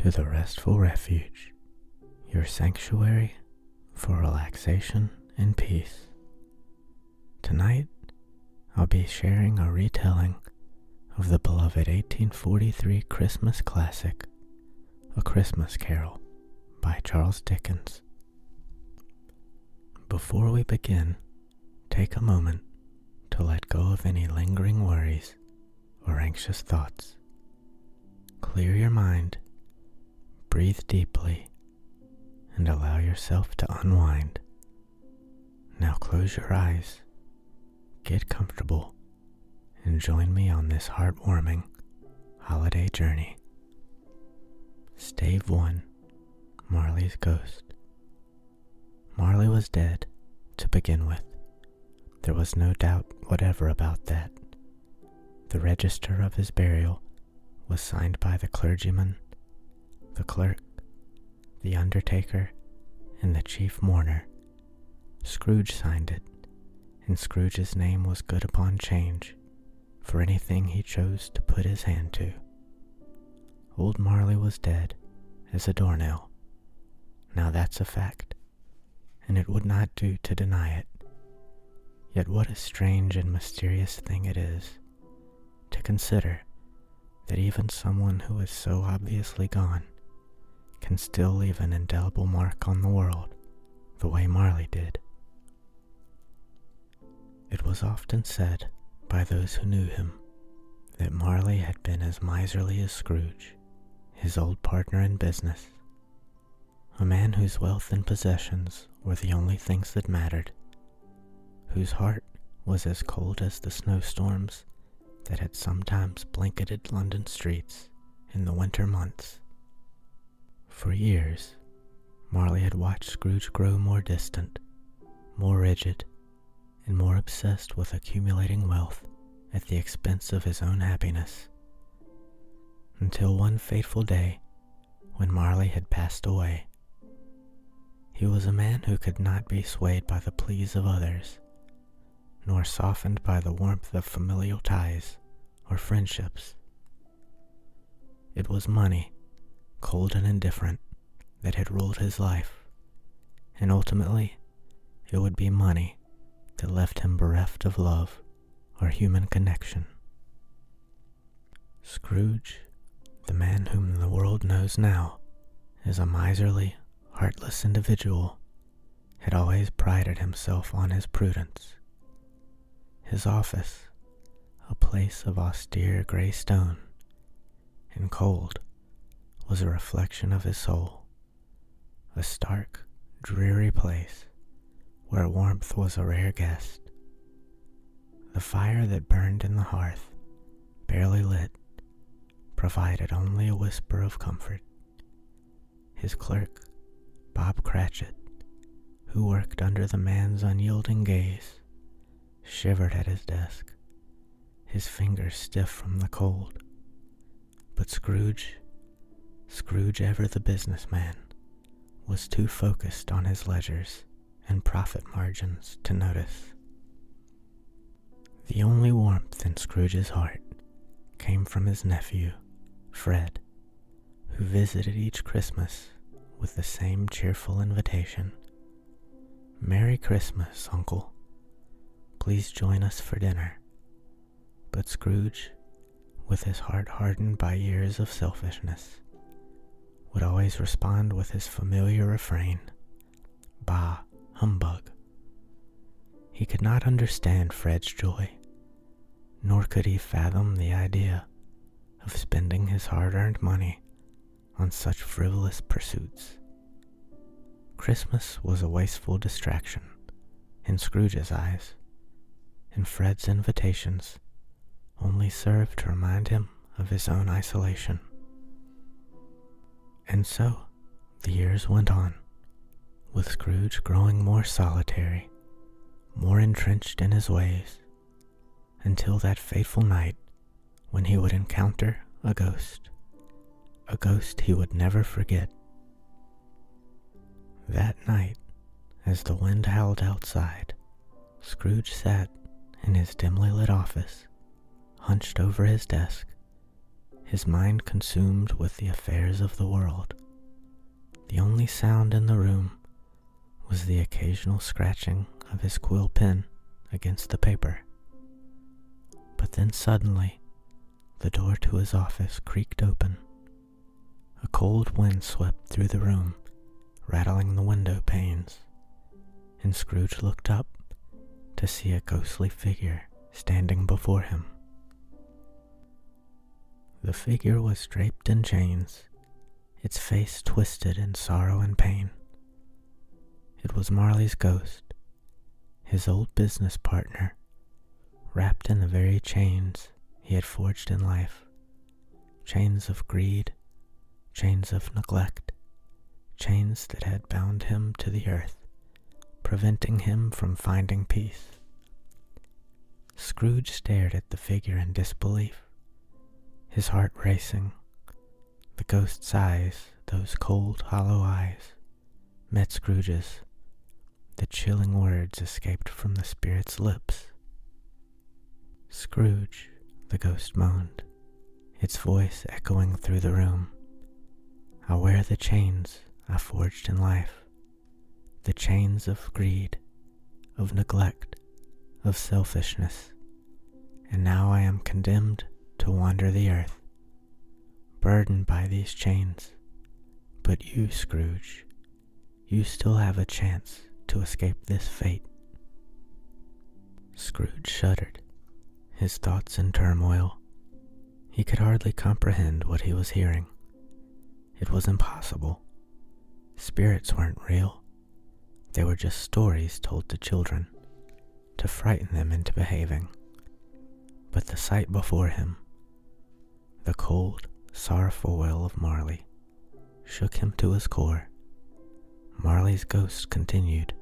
to the Restful Refuge, your sanctuary for relaxation and peace. Tonight, I'll be sharing a retelling of the beloved 1843 Christmas classic, A Christmas Carol by Charles Dickens. Before we begin, take a moment to let go of any lingering worries or anxious thoughts. Clear your mind, breathe deeply, and allow yourself to unwind. Now close your eyes, get comfortable, and join me on this heartwarming holiday journey. Stave 1, Marley's Ghost. Marley was dead, to begin with. There was no doubt whatever about that. The register of his burial was signed by the clergyman, the clerk, the undertaker, and the chief mourner. Scrooge signed it, and Scrooge's name was good upon change for anything he chose to put his hand to. Old Marley was dead as a doornail. Now that's a fact, and it would not do to deny it. Yet what a strange and mysterious thing it is to consider that even someone who is so obviously gone can still leave an indelible mark on the world the way Marley did. It was often said by those who knew him that Marley had been as miserly as Scrooge, his old partner in business, a man whose wealth and possessions were the only things that mattered, whose heart was as cold as the snowstorms that had sometimes blanketed London streets in the winter months. For years, Marley had watched Scrooge grow more distant, more rigid, and more obsessed with accumulating wealth at the expense of his own happiness. Until one fateful day, when Marley had passed away. He was a man who could not be swayed by the pleas of others, nor softened by the warmth of familial ties or friendships. It was money, cold and indifferent, that had ruled his life, and ultimately it would be money that left him bereft of love or human connection. Scrooge, the man whom the world knows now as a miserly, heartless individual, had always prided himself on his prudence. His office, a place of austere gray stone and cold, was a reflection of his soul, a stark, dreary place where warmth was a rare guest. The fire that burned in the hearth, barely lit, provided only a whisper of comfort. His clerk, Bob Cratchit, who worked under the man's unyielding gaze, shivered at his desk, his fingers stiff from the cold. But Scrooge, ever the businessman, was too focused on his ledgers and profit margins to notice. The only warmth in Scrooge's heart came from his nephew, Fred, who visited each Christmas with the same cheerful invitation. "Merry Christmas, Uncle. Please join us for dinner." But Scrooge, with his heart hardened by years of selfishness, would always respond with his familiar refrain, "Bah, humbug." He could not understand Fred's joy, nor could he fathom the idea of spending his hard-earned money on such frivolous pursuits. Christmas was a wasteful distraction in Scrooge's eyes, and Fred's invitations only served to remind him of his own isolation. And so the years went on, with Scrooge growing more solitary, more entrenched in his ways, until that fateful night when he would encounter a ghost he would never forget. That night, as the wind howled outside, Scrooge sat in his dimly lit office, hunched over his desk, his mind consumed with the affairs of the world. The only sound in the room was the occasional scratching of his quill pen against the paper. But then suddenly, the door to his office creaked open. A cold wind swept through the room, rattling the window panes, and Scrooge looked up to see a ghostly figure standing before him. The figure was draped in chains, its face twisted in sorrow and pain. It was Marley's ghost, his old business partner, wrapped in the very chains he had forged in life. Chains of greed, chains of neglect, chains that had bound him to the earth, preventing him from finding peace. Scrooge stared at the figure in disbelief, his heart racing. The ghost's eyes, those cold, hollow eyes, met Scrooge's. The chilling words escaped from the spirit's lips. "Scrooge," the ghost moaned, its voice echoing through the room. "I wear the chains I forged in life, the chains of greed, of neglect, of selfishness, and now I am condemned to wander the earth, burdened by these chains. But you, Scrooge, you still have a chance to escape this fate." Scrooge shuddered, his thoughts in turmoil. He could hardly comprehend what he was hearing. It was impossible. Spirits weren't real. They were just stories told to children, to frighten them into behaving. But the sight before him, the cold, sorrowful will of Marley, shook him to his core. Marley's ghost continued,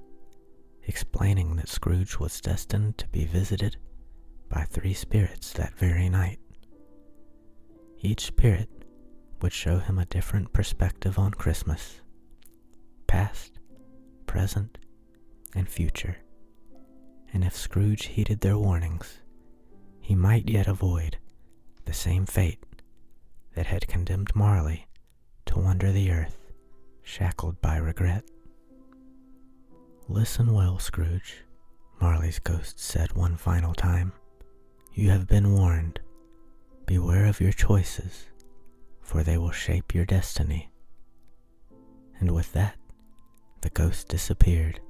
explaining that Scrooge was destined to be visited by 3 spirits that very night. Each spirit would show him a different perspective on Christmas, past, present, and future. And if Scrooge heeded their warnings, he might yet avoid the same fate that had condemned Marley to wander the earth, shackled by regret. "Listen well, Scrooge," Marley's ghost said one final time. "You have been warned. Beware of your choices, for they will shape your destiny." And with that, the ghost disappeared,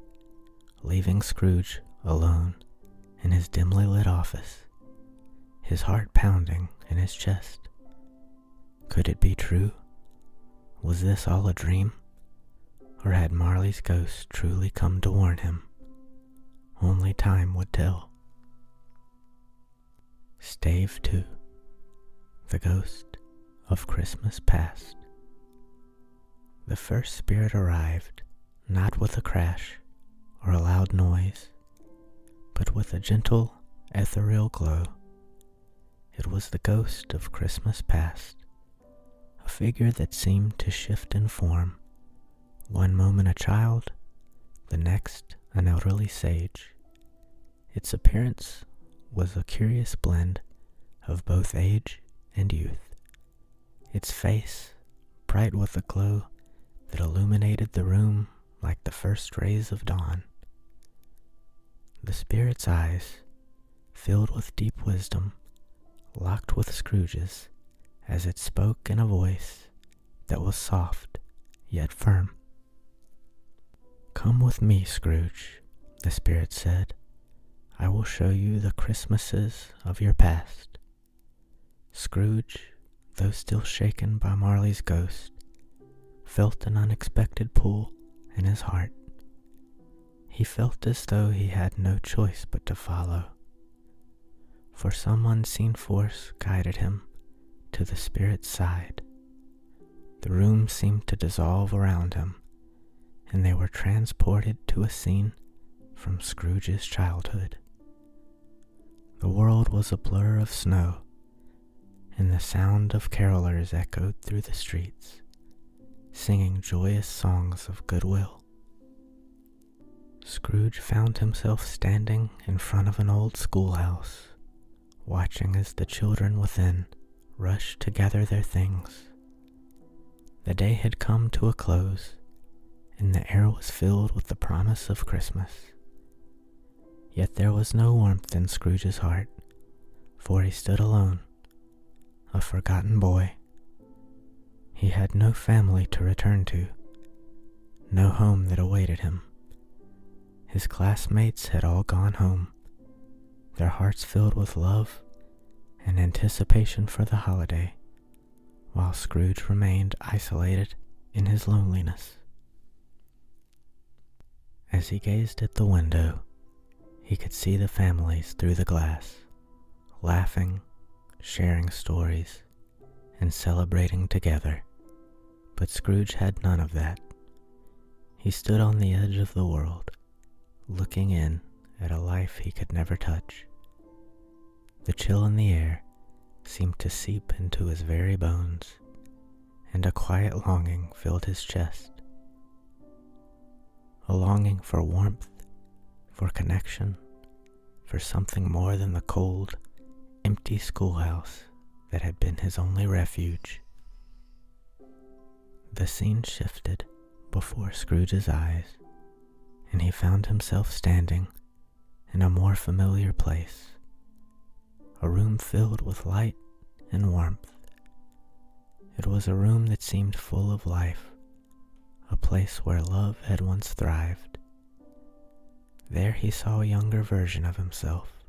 leaving Scrooge alone in his dimly lit office, his heart pounding in his chest. Could it be true? Was this all a dream? Or had Marley's ghost truly come to warn him? Only time would tell. Stave 2. The Ghost of Christmas Past. The first spirit arrived, not with a crash or a loud noise, but with a gentle, ethereal glow. It was the ghost of Christmas past, a figure that seemed to shift in form, one moment a child, the next an elderly sage. Its appearance was a curious blend of both age and youth. Its face, bright with a glow that illuminated the room like the first rays of dawn. The spirit's eyes, filled with deep wisdom, locked with Scrooge's as it spoke in a voice that was soft yet firm. "Come with me, Scrooge," the spirit said. "I will show you the Christmases of your past." Scrooge, though still shaken by Marley's ghost, felt an unexpected pull in his heart. He felt as though he had no choice but to follow, for some unseen force guided him to the spirit's side. The room seemed to dissolve around him, and they were transported to a scene from Scrooge's childhood. The world was a blur of snow, and the sound of carolers echoed through the streets, singing joyous songs of goodwill. Scrooge found himself standing in front of an old schoolhouse, watching as the children within rushed to gather their things. The day had come to a close, and the air was filled with the promise of Christmas. Yet there was no warmth in Scrooge's heart, for he stood alone, a forgotten boy. He had no family to return to, no home that awaited him. His classmates had all gone home, their hearts filled with love and anticipation for the holiday, while Scrooge remained isolated in his loneliness. As he gazed at the window, he could see the families through the glass, laughing, sharing stories, and celebrating together. But Scrooge had none of that. He stood on the edge of the world, looking in at a life he could never touch. The chill in the air seemed to seep into his very bones, and a quiet longing filled his chest. A longing for warmth, for connection, for something more than the cold, empty schoolhouse that had been his only refuge. The scene shifted before Scrooge's eyes, and he found himself standing in a more familiar place, a room filled with light and warmth. It was a room that seemed full of life, a place where love had once thrived. There he saw a younger version of himself,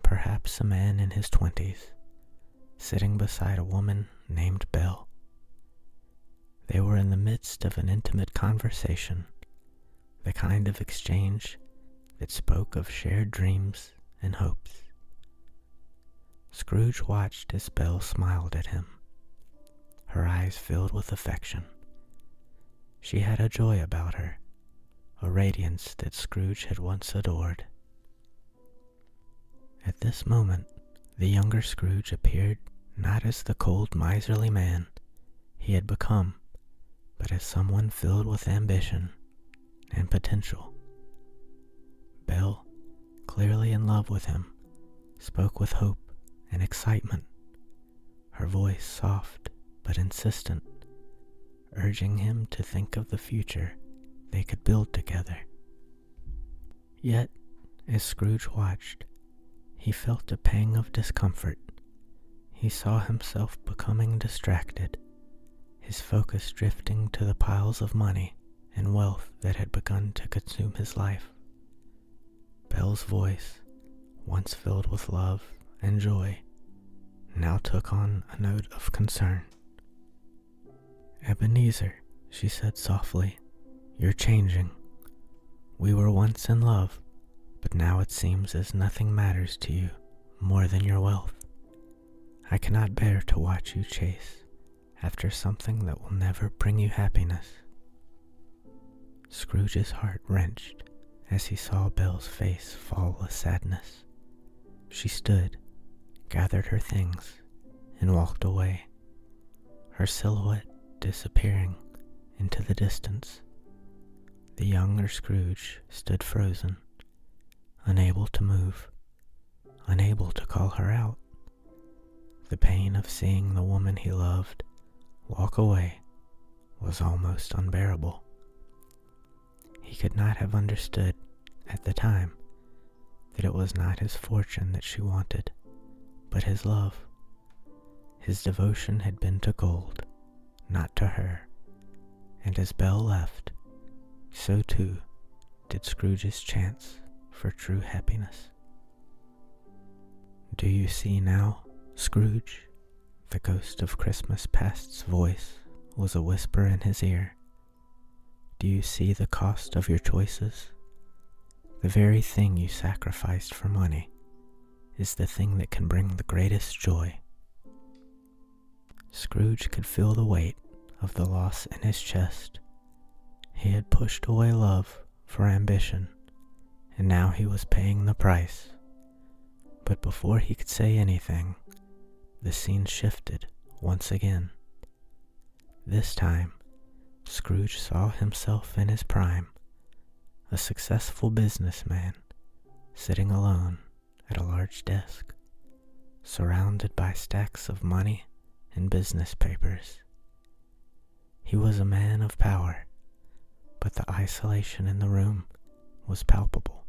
perhaps a man in his 20s, sitting beside a woman named Belle. They were in the midst of an intimate conversation, the kind of exchange that spoke of shared dreams and hopes. Scrooge watched as Belle smiled at him, her eyes filled with affection. She had a joy about her, a radiance that Scrooge had once adored. At this moment, the younger Scrooge appeared not as the cold, miserly man he had become, but as someone filled with ambition and potential. Belle, clearly in love with him, spoke with hope and excitement, her voice soft but insistent, urging him to think of the future they could build together. Yet, as Scrooge watched, he felt a pang of discomfort. He saw himself becoming distracted, his focus drifting to the piles of money and wealth that had begun to consume his life. Belle's voice, once filled with love and joy, now took on a note of concern. "Ebenezer," she said softly, "you're changing. We were once in love, but now it seems as nothing matters to you more than your wealth. I cannot bear to watch you chase after something that will never bring you happiness." Scrooge's heart wrenched as he saw Belle's face fall with sadness. She stood, gathered her things, and walked away, her silhouette disappearing into the distance. The younger Scrooge stood frozen, unable to move, unable to call her out. The pain of seeing the woman he loved walk away was almost unbearable. He could not have understood at the time that it was not his fortune that she wanted, but his love. His devotion had been to gold, not to her, and as Belle left, so too did Scrooge's chance for true happiness. "Do you see now, Scrooge?" The ghost of Christmas past's voice was a whisper in his ear. "Do you see the cost of your choices? The very thing you sacrificed for money is the thing that can bring the greatest joy." Scrooge could feel the weight of the loss in his chest. He had pushed away love for ambition, and now he was paying the price. But before he could say anything, the scene shifted once again. This time, Scrooge saw himself in his prime, a successful businessman, sitting alone at a large desk, surrounded by stacks of money and business papers. He was a man of power, but the isolation in the room was palpable.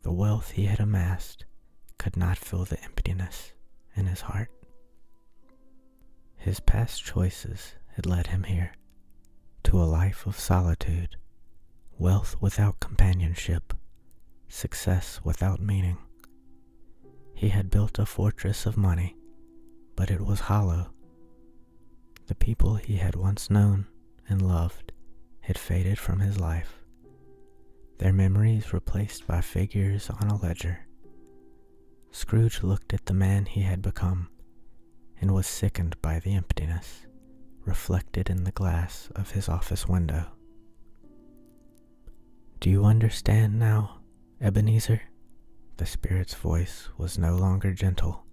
The wealth he had amassed could not fill the emptiness in his heart. His past choices had led him here, to a life of solitude, wealth without companionship, success without meaning. He had built a fortress of money, but it was hollow. The people he had once known and loved had faded from his life, their memories replaced by figures on a ledger. Scrooge looked at the man he had become and was sickened by the emptiness reflected in the glass of his office window. "Do you understand now, Ebenezer?" The spirit's voice was no longer gentle,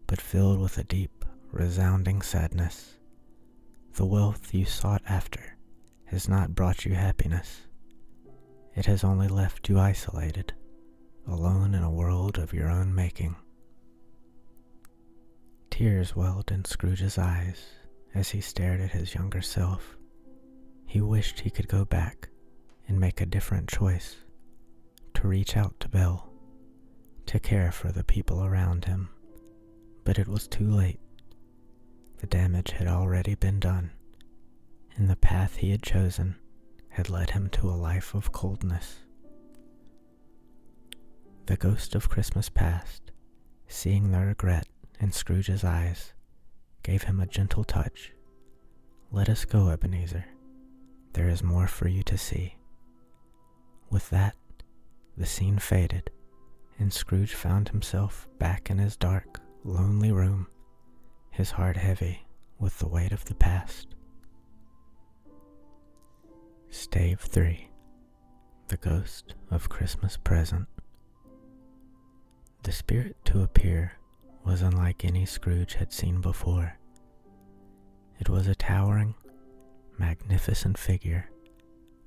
but filled with a deep, resounding sadness. "The wealth you sought after has not brought you happiness. It has only left you isolated, alone in a world of your own making." Tears welled in Scrooge's eyes as he stared at his younger self. He wished he could go back and make a different choice, to reach out to Bill, to care for the people around him. But it was too late. The damage had already been done, and the path he had chosen had led him to a life of coldness. The ghost of Christmas past, seeing the regret in Scrooge's eyes, gave him a gentle touch. "Let us go, Ebenezer. There is more for you to see." With that, the scene faded, and Scrooge found himself back in his dark, lonely room, his heart heavy with the weight of the past. Stave 3. The Ghost of Christmas Present. The spirit to appear was unlike any Scrooge had seen before. It was a towering, magnificent figure,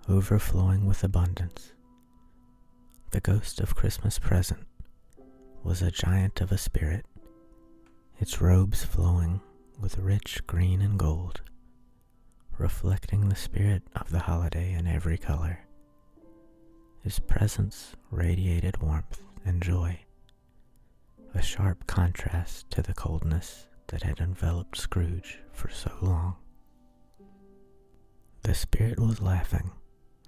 overflowing with abundance. The ghost of Christmas Present was a giant of a spirit, its robes flowing with rich green and gold, reflecting the spirit of the holiday in every color. His presence radiated warmth and joy, a sharp contrast to the coldness that had enveloped Scrooge for so long. The spirit was laughing,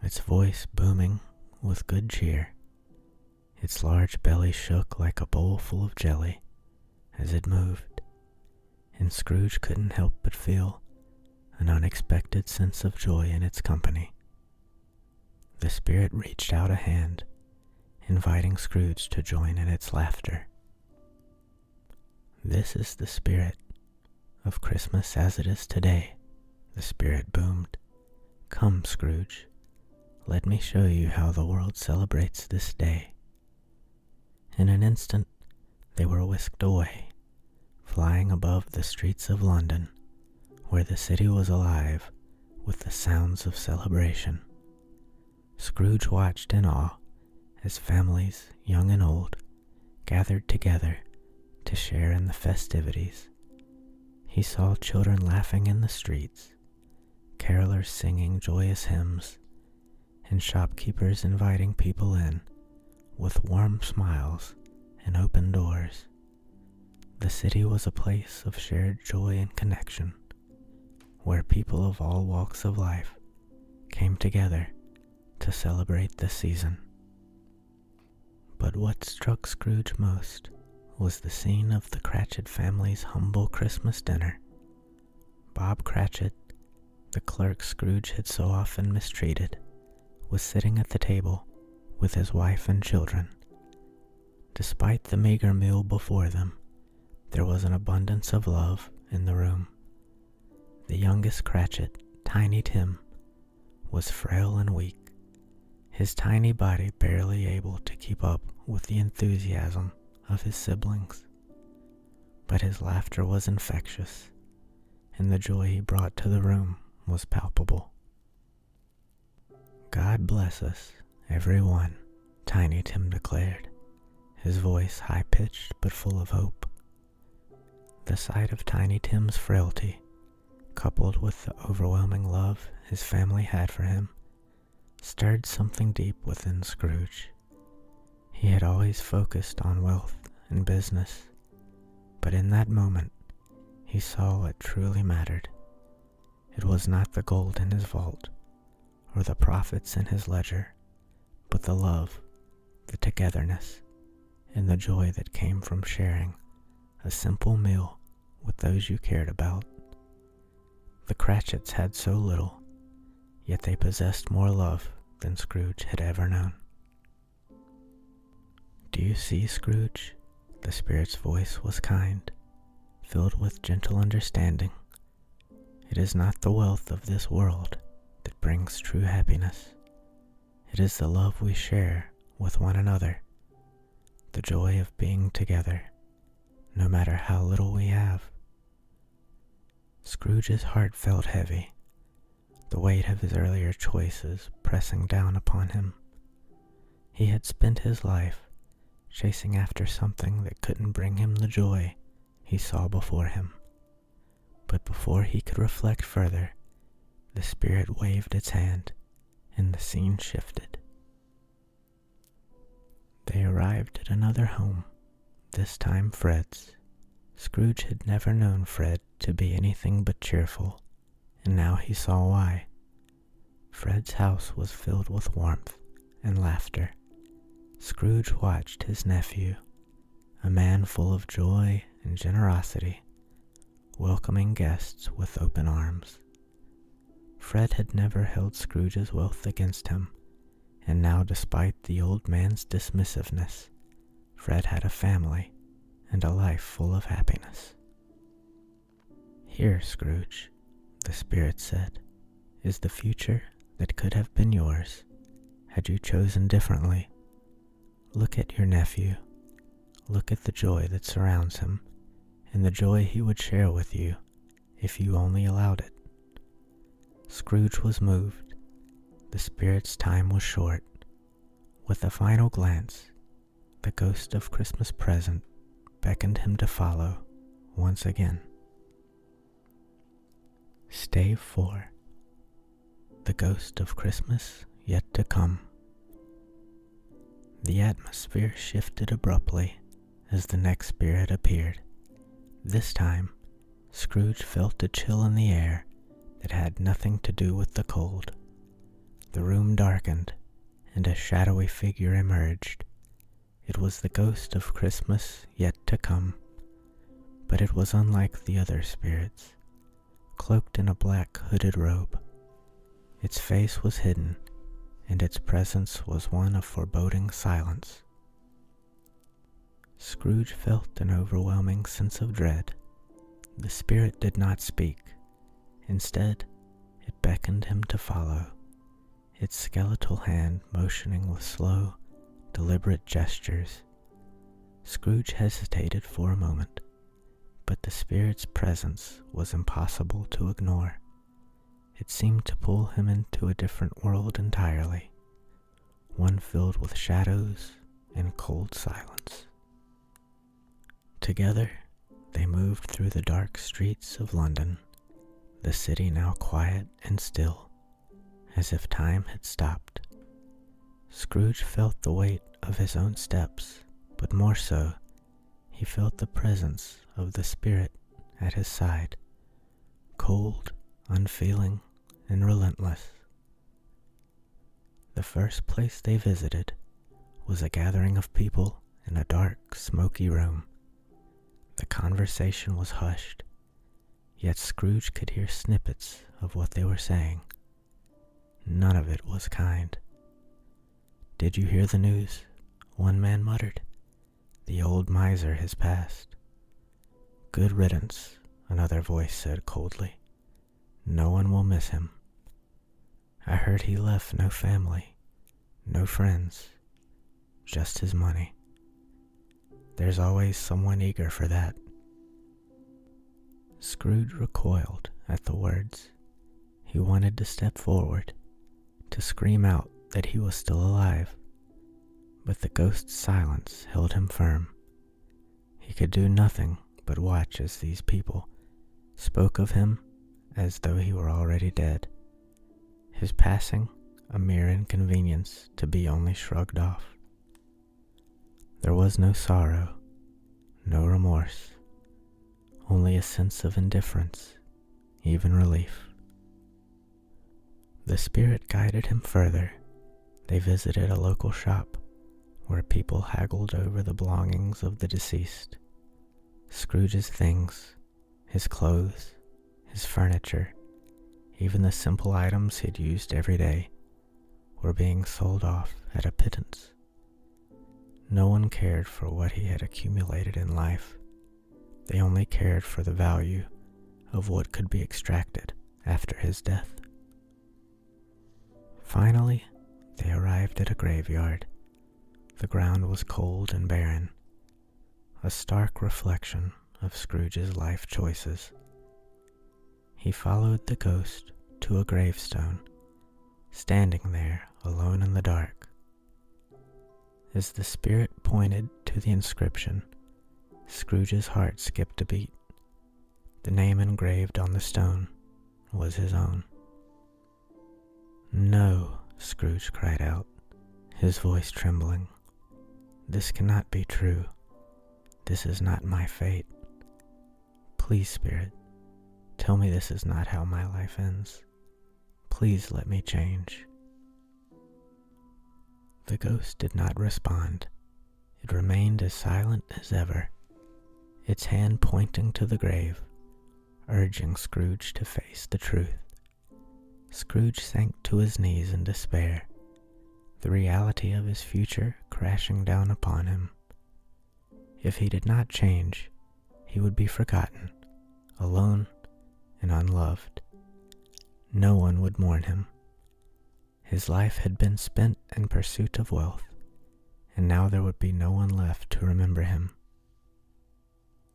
its voice booming with good cheer. Its large belly shook like a bowl full of jelly as it moved, and Scrooge couldn't help but feel an unexpected sense of joy in its company. The spirit reached out a hand, inviting Scrooge to join in its laughter. "This is the spirit of Christmas as it is today," the spirit boomed. "Come, Scrooge, let me show you how the world celebrates this day." In an instant, they were whisked away, flying above the streets of London, where the city was alive with the sounds of celebration. Scrooge watched in awe as families, young and old, gathered together to share in the festivities. He saw children laughing in the streets, carolers singing joyous hymns, and shopkeepers inviting people in with warm smiles and open doors. The city was a place of shared joy and connection, where people of all walks of life came together to celebrate the season. But what struck Scrooge most was the scene of the Cratchit family's humble Christmas dinner. Bob Cratchit, the clerk Scrooge had so often mistreated, was sitting at the table with his wife and children. Despite the meager meal before them, there was an abundance of love in the room. The youngest Cratchit, Tiny Tim, was frail and weak, his tiny body barely able to keep up with the enthusiasm of his siblings. But his laughter was infectious, and the joy he brought to the room was palpable. "God bless us, every one," Tiny Tim declared, his voice high-pitched but full of hope. The sight of Tiny Tim's frailty, coupled with the overwhelming love his family had for him, stirred something deep within Scrooge. He had always focused on wealth and business, but in that moment he saw what truly mattered. It was not the gold in his vault or the profits in his ledger, but the love, the togetherness, and the joy that came from sharing a simple meal with those you cared about. The Cratchits had so little, yet they possessed more love than Scrooge had ever known. "Do you see, Scrooge?" The spirit's voice was kind, filled with gentle understanding. "It is not the wealth of this world that brings true happiness. It is the love we share with one another, the joy of being together, no matter how little we have." Scrooge's heart felt heavy, the weight of his earlier choices pressing down upon him. He had spent his life chasing after something that couldn't bring him the joy he saw before him. But before he could reflect further, the spirit waved its hand, and the scene shifted. They arrived at another home, this time Fred's. Scrooge had never known Fred to be anything but cheerful, and now he saw why. Fred's house was filled with warmth and laughter. Scrooge watched his nephew, a man full of joy and generosity, welcoming guests with open arms. Fred had never held Scrooge's wealth against him, and now, despite the old man's dismissiveness, Fred had a family and a life full of happiness. "Here, Scrooge," the spirit said, "is the future that could have been yours, had you chosen differently. Look at your nephew. Look at the joy that surrounds him, and the joy he would share with you if you only allowed it." Scrooge was moved. The spirit's time was short. With a final glance, the ghost of Christmas present beckoned him to follow once again. Stave 4. The Ghost of Christmas Yet to Come. The atmosphere shifted abruptly as the next spirit appeared. This time, Scrooge felt a chill in the air that had nothing to do with the cold. The room darkened, and a shadowy figure emerged. It was the ghost of Christmas yet to come, but it was unlike the other spirits. Cloaked in a black hooded robe, its face was hidden, and its presence was one of foreboding silence. Scrooge felt an overwhelming sense of dread. The spirit did not speak. Instead, it beckoned him to follow, its skeletal hand motioning with slow, deliberate gestures. Scrooge hesitated for a moment, but the spirit's presence was impossible to ignore. It seemed to pull him into a different world entirely, one filled with shadows and cold silence. Together, they moved through the dark streets of London, the city now quiet and still, as if time had stopped. Scrooge felt the weight of his own steps, but more so, he felt the presence of the spirit at his side, cold, unfeeling, and relentless. The first place they visited was a gathering of people in a dark, smoky room. The conversation was hushed, yet Scrooge could hear snippets of what they were saying. None of it was kind. "Did you hear the news?" one man muttered. "The old miser has passed." "Good riddance," another voice said coldly. "No one will miss him. I heard he left no family, no friends, just his money. There's always someone eager for that." Scrooge recoiled at the words. He wanted to step forward, to scream out that he was still alive, but the ghost's silence held him firm. He could do nothing but watch as these people spoke of him as though he were already dead, his passing a mere inconvenience to be only shrugged off. There was no sorrow, no remorse, only a sense of indifference, even relief. The spirit guided him further. They visited a local shop where people haggled over the belongings of the deceased. Scrooge's things, his clothes, his furniture, even the simple items he'd used every day, were being sold off at a pittance. No one cared for what he had accumulated in life. They only cared for the value of what could be extracted after his death. Finally, they arrived at a graveyard. The ground was cold and barren, a stark reflection of Scrooge's life choices. He followed the ghost to a gravestone, standing there alone in the dark. As the spirit pointed to the inscription, Scrooge's heart skipped a beat. The name engraved on the stone was his own. "No," Scrooge cried out, his voice trembling. "This cannot be true. This is not my fate. Please, Spirit, tell me this is not how my life ends. Please let me change." The ghost did not respond. It remained as silent as ever, its hand pointing to the grave, urging Scrooge to face the truth. Scrooge sank to his knees in despair, the reality of his future crashing down upon him. If he did not change, he would be forgotten, alone and unloved. No one would mourn him. His life had been spent in pursuit of wealth, and now there would be no one left to remember him.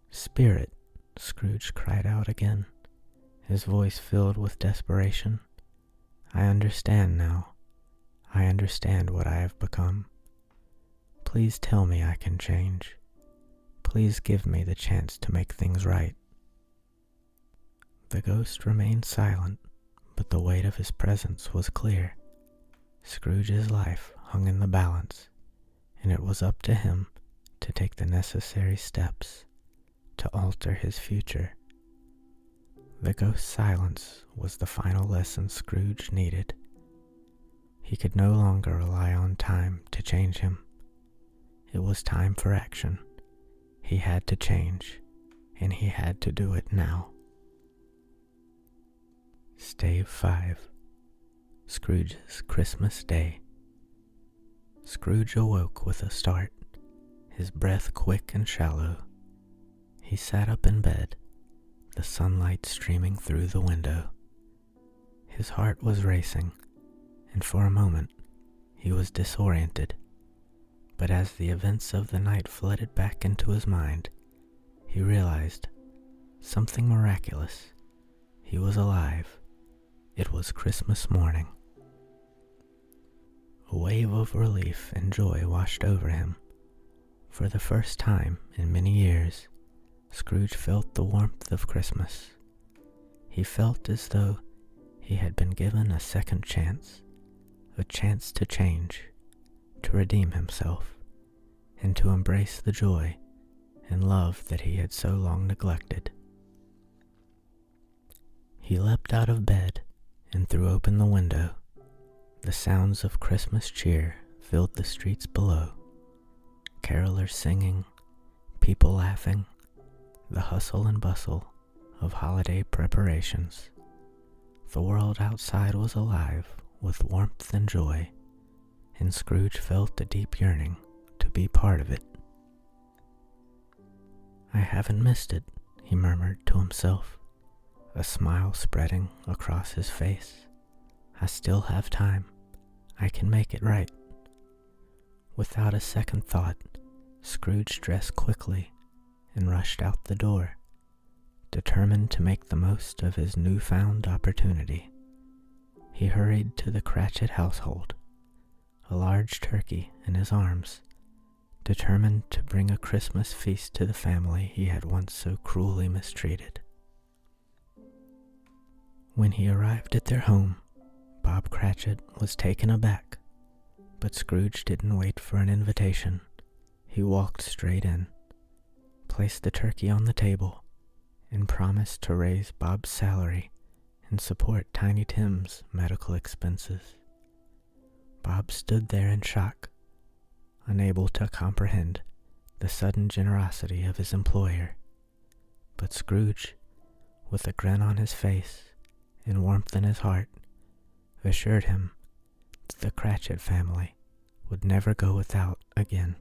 "Spirit," Scrooge cried out again, his voice filled with desperation. "I understand now. I understand what I have become. Please tell me I can change. Please give me the chance to make things right." The ghost remained silent, but the weight of his presence was clear. Scrooge's life hung in the balance, and it was up to him to take the necessary steps to alter his future. The ghost's silence was the final lesson Scrooge needed. He could no longer rely on time to change him. It was time for action. He had to change, and he had to do it now. Stave 5. Scrooge's Christmas Day. Scrooge awoke with a start, his breath quick and shallow. He sat up in bed, the sunlight streaming through the window. His heart was racing, and for a moment he was disoriented. But as the events of the night flooded back into his mind, he realized something miraculous. He was alive. It was Christmas morning. A wave of relief and joy washed over him. For the first time in many years, Scrooge felt the warmth of Christmas. He felt as though he had been given a second chance, a chance to change, to redeem himself, and to embrace the joy and love that he had so long neglected. He leapt out of bed and threw open the window. The sounds of Christmas cheer filled the streets below. Carolers singing, people laughing, the hustle and bustle of holiday preparations. The world outside was alive with warmth and joy, and Scrooge felt a deep yearning to be part of it. "I haven't missed it," he murmured to himself, a smile spreading across his face. "I still have time. I can make it right." Without a second thought, Scrooge dressed quickly and rushed out the door, determined to make the most of his newfound opportunity. He hurried to the Cratchit household, a large turkey in his arms, determined to bring a Christmas feast to the family he had once so cruelly mistreated. When he arrived at their home, Bob Cratchit was taken aback, but Scrooge didn't wait for an invitation. He walked straight in, placed the turkey on the table, and promised to raise Bob's salary and support Tiny Tim's medical expenses. Bob stood there in shock, unable to comprehend the sudden generosity of his employer. But Scrooge, with a grin on his face and warmth in his heart, assured him that the Cratchit family would never go without again.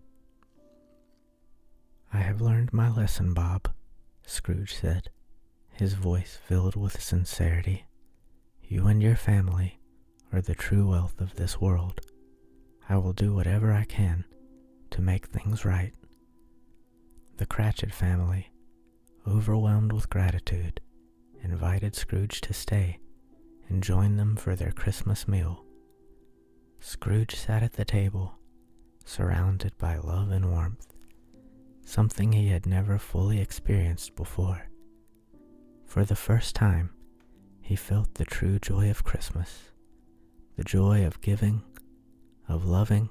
"I have learned my lesson, Bob," Scrooge said, his voice filled with sincerity. "You and your family are the true wealth of this world. I will do whatever I can to make things right." The Cratchit family, overwhelmed with gratitude, invited Scrooge to stay and join them for their Christmas meal. Scrooge sat at the table, surrounded by love and warmth, something he had never fully experienced before. For the first time, he felt the true joy of Christmas, the joy of giving, of loving,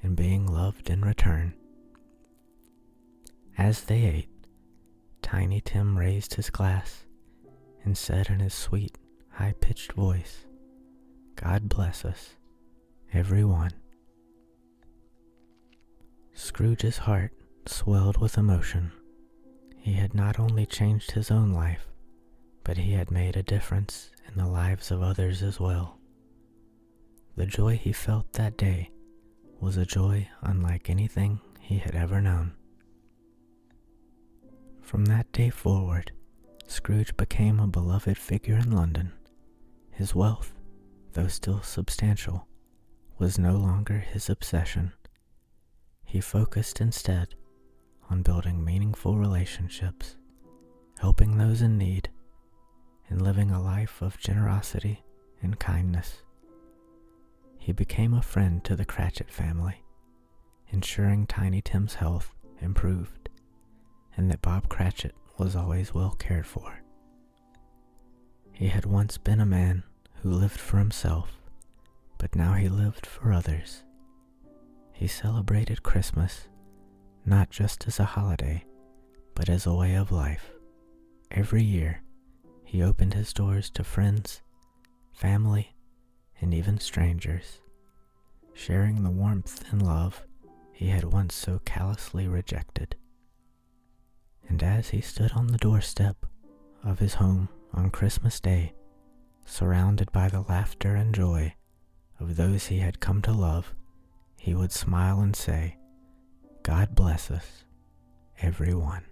and being loved in return. As they ate, Tiny Tim raised his glass and said in his sweet, high-pitched voice, "God bless us, every one." Scrooge's heart swelled with emotion. He had not only changed his own life, but he had made a difference in the lives of others as well. The joy he felt that day was a joy unlike anything he had ever known. From that day forward, Scrooge became a beloved figure in London. His wealth, though still substantial, was no longer his obsession. He focused instead on building meaningful relationships, helping those in need, and living a life of generosity and kindness. He became a friend to the Cratchit family, ensuring Tiny Tim's health improved and that Bob Cratchit was always well cared for. He had once been a man who lived for himself, but now he lived for others. He celebrated Christmas not just as a holiday, but as a way of life. Every year, he opened his doors to friends, family, and even strangers, sharing the warmth and love he had once so callously rejected. And as he stood on the doorstep of his home on Christmas Day, surrounded by the laughter and joy of those he had come to love, he would smile and say, "God bless us, every one."